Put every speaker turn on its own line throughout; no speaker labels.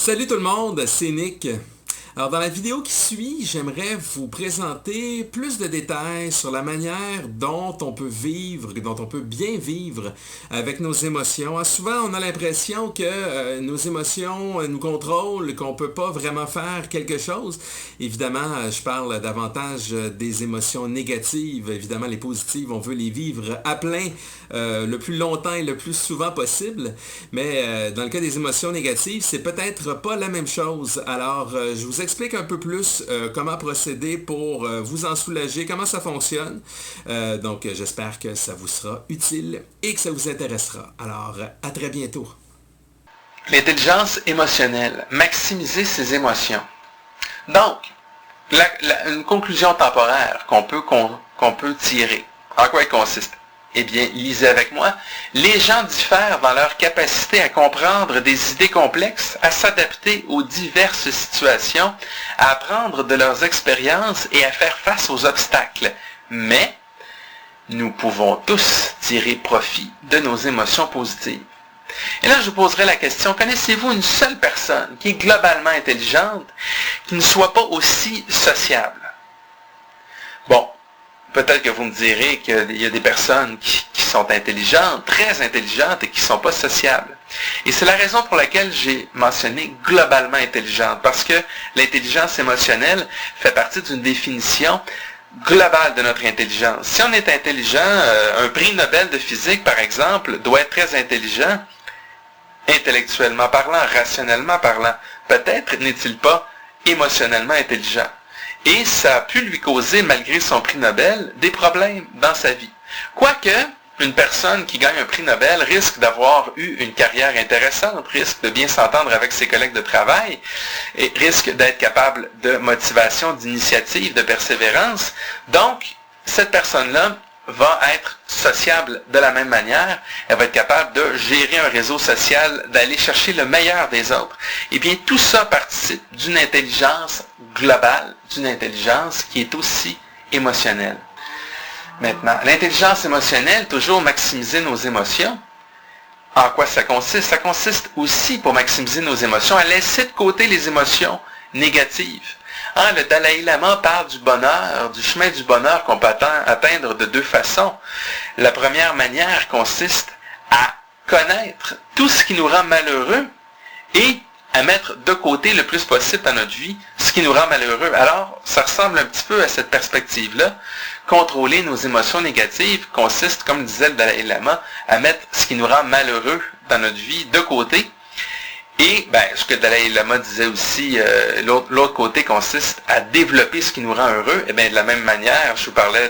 Salut tout le monde, c'est Nick. Alors dans la vidéo qui suit, j'aimerais vous présenter plus de détails sur la manière dont on peut vivre, dont on peut bien vivre avec nos émotions. Souvent, on a l'impression que nos émotions nous contrôlent, qu'on ne peut pas vraiment faire quelque chose. Évidemment, je parle davantage des émotions négatives. Évidemment, les positives, on veut les vivre à plein le plus longtemps et le plus souvent possible. Mais dans le cas des émotions négatives, c'est peut-être pas la même chose. Alors, je vous explique un peu plus comment procéder pour vous en soulager, comment ça fonctionne. Donc, j'espère que ça vous sera utile et que ça vous intéressera. Alors, à très bientôt.
L'intelligence émotionnelle, maximiser ses émotions. Donc, une conclusion temporaire qu'on peut tirer. En quoi elle consiste? Eh bien, lisez avec moi. Les gens diffèrent dans leur capacité à comprendre des idées complexes, à s'adapter aux diverses situations, à apprendre de leurs expériences et à faire face aux obstacles. Mais, nous pouvons tous tirer profit de nos émotions positives. Et là, je vous poserai la question, connaissez-vous une seule personne qui est globalement intelligente, qui ne soit pas aussi sociable? Bon. Peut-être que vous me direz qu'il y a des personnes qui sont intelligentes, très intelligentes et qui ne sont pas sociables. Et c'est la raison pour laquelle j'ai mentionné globalement intelligente, parce que l'intelligence émotionnelle fait partie d'une définition globale de notre intelligence. Si on est intelligent, un prix Nobel de physique, par exemple, doit être très intelligent, intellectuellement parlant, rationnellement parlant. Peut-être n'est-il pas émotionnellement intelligent. Et ça a pu lui causer, malgré son prix Nobel, des problèmes dans sa vie. Quoique, une personne qui gagne un prix Nobel risque d'avoir eu une carrière intéressante, risque de bien s'entendre avec ses collègues de travail, et risque d'être capable de motivation, d'initiative, de persévérance. Donc, cette personne-là va être sociable de la même manière. Elle va être capable de gérer un réseau social, d'aller chercher le meilleur des autres. Eh bien, tout ça participe d'une intelligence globale, d'une intelligence qui est aussi émotionnelle. Maintenant, l'intelligence émotionnelle, toujours maximiser nos émotions. En quoi ça consiste? Ça consiste aussi, pour maximiser nos émotions, à laisser de côté les émotions négatives. Le Dalai Lama parle du bonheur, du chemin du bonheur qu'on peut atteindre de deux façons. La première manière consiste à connaître tout ce qui nous rend malheureux et à mettre de côté le plus possible dans notre vie ce qui nous rend malheureux. Alors, ça ressemble un petit peu à cette perspective-là. Contrôler nos émotions négatives consiste, comme disait le Dalai Lama, à mettre ce qui nous rend malheureux dans notre vie de côté. Et ce que Dalai Lama disait aussi, l'autre côté consiste à développer ce qui nous rend heureux. Et bien, de la même manière, je vous parlais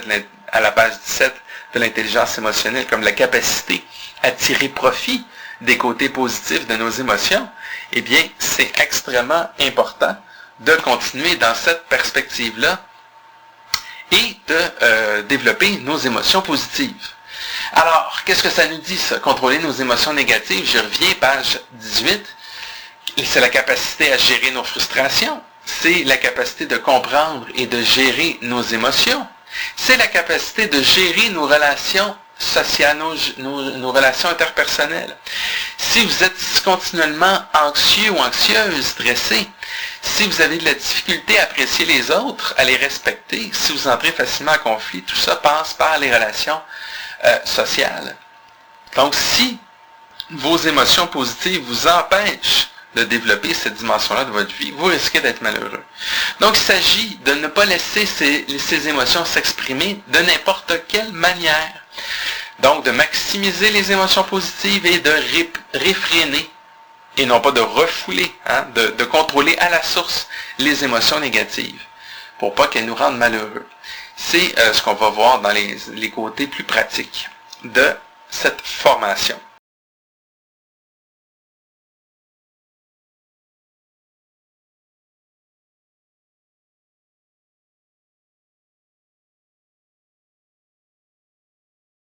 à la page 17 de l'intelligence émotionnelle comme la capacité à tirer profit des côtés positifs de nos émotions. Eh bien, c'est extrêmement important de continuer dans cette perspective-là et de développer nos émotions positives. Alors, qu'est-ce que ça nous dit, ça? Contrôler nos émotions négatives, je reviens, page 18. C'est la capacité à gérer nos frustrations. C'est la capacité de comprendre et de gérer nos émotions. C'est la capacité de gérer nos relations sociales, nos relations interpersonnelles. Si vous êtes continuellement anxieux ou anxieuse, stressé, si vous avez de la difficulté à apprécier les autres, à les respecter, si vous entrez facilement en conflit, tout ça passe par les relations sociales. Donc, si vos émotions positives vous empêchent de développer cette dimension-là de votre vie, vous risquez d'être malheureux. Donc, il s'agit de ne pas laisser ces émotions s'exprimer de n'importe quelle manière. Donc, de maximiser les émotions positives et de réfréner, et non pas de refouler, de contrôler à la source les émotions négatives, pour pas qu'elles nous rendent malheureux. C'est ce qu'on va voir dans les côtés plus pratiques de cette formation.